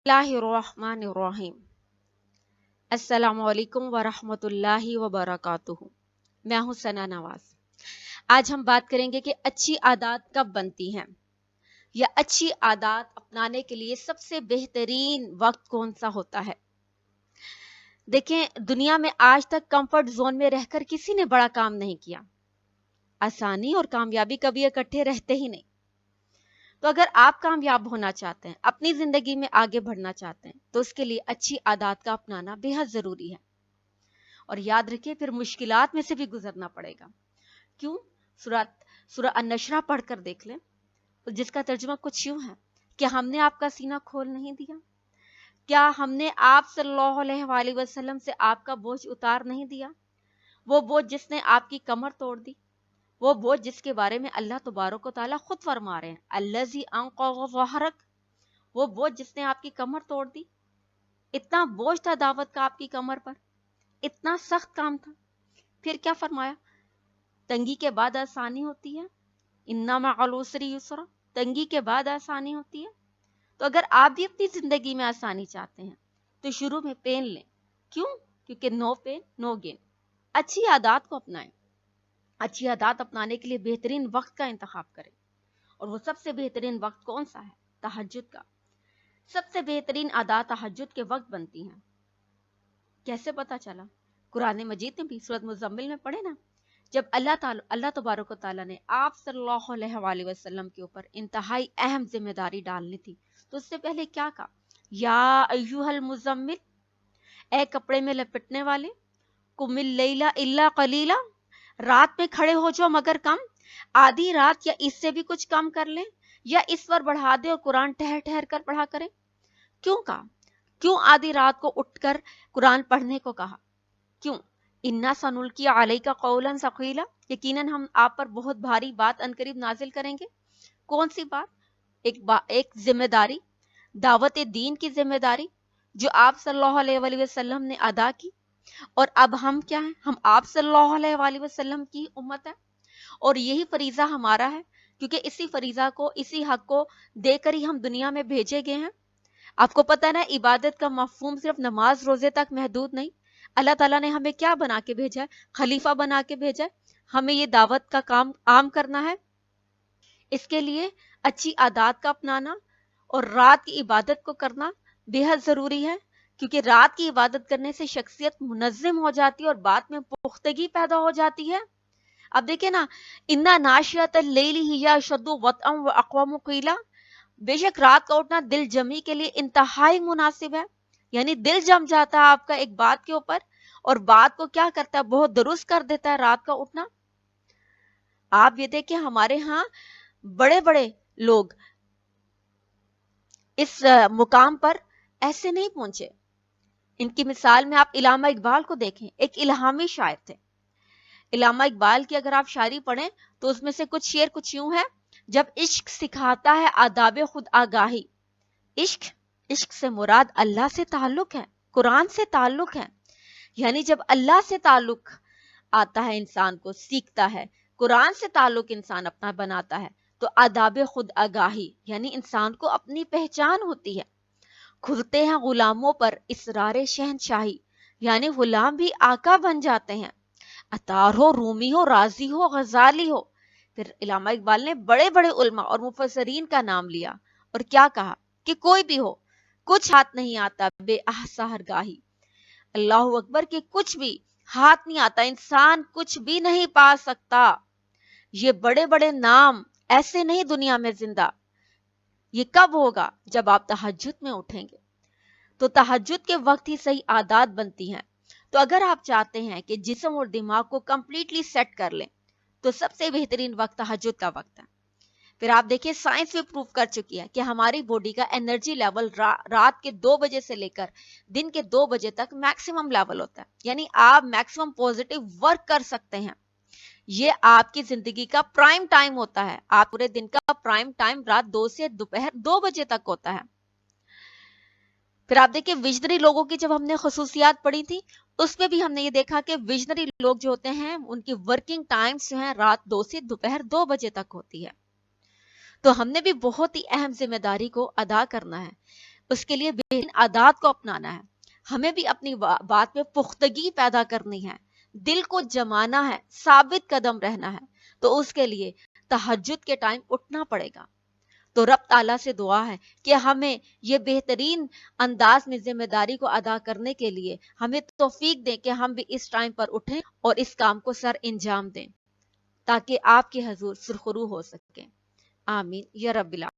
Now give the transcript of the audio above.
बिस्मिल्लाहिर्रहमानिर्रहीम। अस्सलामुअलैकुम वरहमतुल्लाहि वबरकातुहू। मैं हूँ सना नवाज। आज हम बात करेंगे कि अच्छी आदत कब बनती हैं या अच्छी आदत अपनाने के लिए सबसे बेहतरीन वक्त कौन सा होता है। देखें, दुनिया में आज तक कंफर्ट जोन में रहकर किसी ने बड़ा काम नहीं किया। आसानी और कामयाबी कभी इकट्ठे रहते ही नहीं। तो अगर आप कामयाब होना चाहते हैं, अपनी जिंदगी में आगे बढ़ना चाहते हैं, तो उसके लिए अच्छी आदत का अपनाना बेहद जरूरी है। और याद रखिए, फिर मुश्किलात में से भी गुजरना पड़ेगा। क्यों? सूरह अन-नशरा पढ़कर देख लें, तो जिसका तर्जुमा कुछ यूं है कि हमने आपका सीना खोल नहीं दिया। क्या हमने आप सल्लल्लाहु अलैहि वसल्लम से आपका बोझ उतार नहीं दिया? वो बोझ जिसने आपकी कमर तोड़ दी, वो बोझ जिसके बारे में अल्लाह तबारक व तआला खुद फरमा रहे हैं, अल्लज़ी अंक़ज़ ज़हरक, वो बोझ जिसने आपकी कमर तोड़ दी। इतना बोझ था दावत का आपकी कमर पर, इतना सख्त काम था। फिर क्या फरमाया? तंगी के बाद आसानी होती है, इन्ना मअल उसरि युस्रा, तंगी के बाद आसानी होती है। तो अगर आप भी अपनी जिंदगी में आसानी चाहते हैं तो शुरू में पेन लें। क्यों? क्योंकि नो पेन नो गेन। अच्छी आदत को अपनाएं। अच्छी आदत अपनाने के लिए बेहतरीन वक्त का इंतखाब करें। और वो सबसे बेहतरीन वक्त कौन सा है? तहज्जुद का। सबसे बेहतरीन आदत तहज्जुद के वक्त बनती हैं। कैसे पता चला? कुरान मजीद में भी सूरत मुज़म्मिल में पढ़े ना, जब अल्लाह तबारक व तआला ने आप सल्लल्लाहु अलैहि वसल्लम के ऊपर इंतहाई अहम जिम्मेदारी डालनी थी, तो उससे पहले क्या कहा? या अय्युहल मुज़म्मिल, ए कपड़े में लपेटने वाले, कुमिल लैला इल्ला कलीला, रात में खड़े हो जाओ मगर कम, आधी रात या इससे भी कुछ कम कर लें, या इस पर बढ़ा दे और कुरान ठहर ठहर कर पढ़ा करें। क्यों कहा? क्यों आधी रात को उठकर कुरान पढ़ने को कहा? क्यों? इन्ना सनुल्की अलैका कौलन सकीला, यकीनन हम आप पर बहुत भारी बात अनकरीब नाजिल करेंगे। कौन सी बात? एक जिम्मेदारी, दावत दीन की जिम्मेदारी जो आप सल्लल्लाहु अलैहि वसल्लम ने अदा की। और अब हम क्या हैं? हम आप सल्लल्लाहु अलैहि वसल्लम की उम्मत है, और यही फरीजा हमारा है, क्योंकि इसी फरीजा को, इसी हक को देकर ही हम दुनिया में भेजे गए हैं। आपको पता है ना, इबादत का मफहूम सिर्फ नमाज रोजे तक महदूद नहीं। अल्लाह ताला ने हमें क्या बना के भेजा है? खलीफा बना के भेजा है। हमें ये दावत का काम आम करना है। इसके लिए अच्छी आदत का अपनाना और रात की इबादत को करना बेहद जरूरी है, क्योंकि रात की इबादत करने से शख्सियत मुनज़्ज़म हो जाती है और बाद में पुख्तगी पैदा हो जाती है। अब देखिए ना, इन्ना नाशियतल लैली हिया अशद्दु वतअन व अक़वमु क़ीला, बेशक रात का उठना दिल जमी के लिए इंतहाई मुनासिब है। यानी दिल जम जाता है आपका एक बात के ऊपर, और बात को क्या करता है? बहुत दुरुस्त कर देता है रात का उठना। आप ये देखिए, हमारे यहाँ बड़े बड़े लोग इस मुकाम पर ऐसे नहीं पहुंचे। इनकी मिसाल में आप इलामा इकबाल को देखें, एक इल्हामी शायर थे। इलामा इकबाल की अगर आप शायरी पढ़ें तो उसमें से कुछ शेर कुछ यूं है: जब इश्क सिखाता है आदाब खुद आगाही, इश्क से मुराद अल्लाह से ताल्लुक है, कुरान से ताल्लुक है। यानी जब अल्लाह से ताल्लुक आता है, इंसान को सीखता है, कुरान से ताल्लुक इंसान अपना बनाता है, तो आदाब खुद आगाही यानी इंसान को अपनी पहचान होती है। खुलते हैं गुलामों पर इसरार शहनशाही, यानी गुलाम भी आका बन जाते हैं। अतार हो, रूमी हो, राजी हो, गजाली हो। फिर इलामा इकबाल ने बड़े बड़े उल्मा और मुफस्सरीन का नाम लिया और क्या कहा कि कोई भी हो, कुछ हाथ नहीं आता बेअहसा हरगाही। अल्लाहु अकबर, के कुछ भी हाथ नहीं आता, इंसान कुछ भी नहीं पा सकता। ये बड़े बड़े नाम ऐसे नहीं दुनिया में जिंदा। ये कब होगा? जब आप तहज्जुद में उठेंगे। तो तहज्जुद के वक्त ही सही आदत बनती हैं। तो अगर आप चाहते हैं कि जिस्म और दिमाग को कंप्लीटली सेट कर लें, तो सबसे बेहतरीन वक्त तहज्जुद का वक्त है। फिर आप देखिए, साइंस भी प्रूव कर चुकी है कि हमारी बॉडी का एनर्जी लेवल रात के 2 बजे से लेकर दिन के 2 बजे तक मैक्सिमम लेवल होता है। यानी आप मैक्सिमम पॉजिटिव वर्क कर सकते हैं। ये आपकी जिंदगी का प्राइम टाइम होता है। आप पूरे दिन का प्राइम टाइम रात 2 से दोपहर 2 बजे तक होता है। फिर आप देखिए, विजनरी लोगों की जब हमने खसूसियात पढ़ी थी, उसमें भी हमने ये देखा कि विजनरी लोग जो होते हैं, उनकी वर्किंग टाइम्स जो है रात 2 से दोपहर 2 बजे तक होती है। तो हमने भी बहुत ही अहम जिम्मेदारी को अदा करना है। اس کے لیے بہترین عادات کو اپنانا ہے. ہمیں بھی اپنی بات میں پختگی پیدا کرنی ہے، دل کو جمانا ہے، ثابت قدم رہنا ہے. تو اس کے لیے تہجد کے ٹائم اٹھنا پڑے گا. تو رب تعالیٰ سے دعا ہے کہ ہمیں یہ بہترین انداز میں ذمہ داری کو ادا کرنے کے لیے ہمیں توفیق دیں کہ ہم بھی اس ٹائم پر اٹھیں اور اس کام کو سر انجام دیں، تاکہ آپ کے حضور سرخرو ہو سکیں. آمین یا رب العالمین.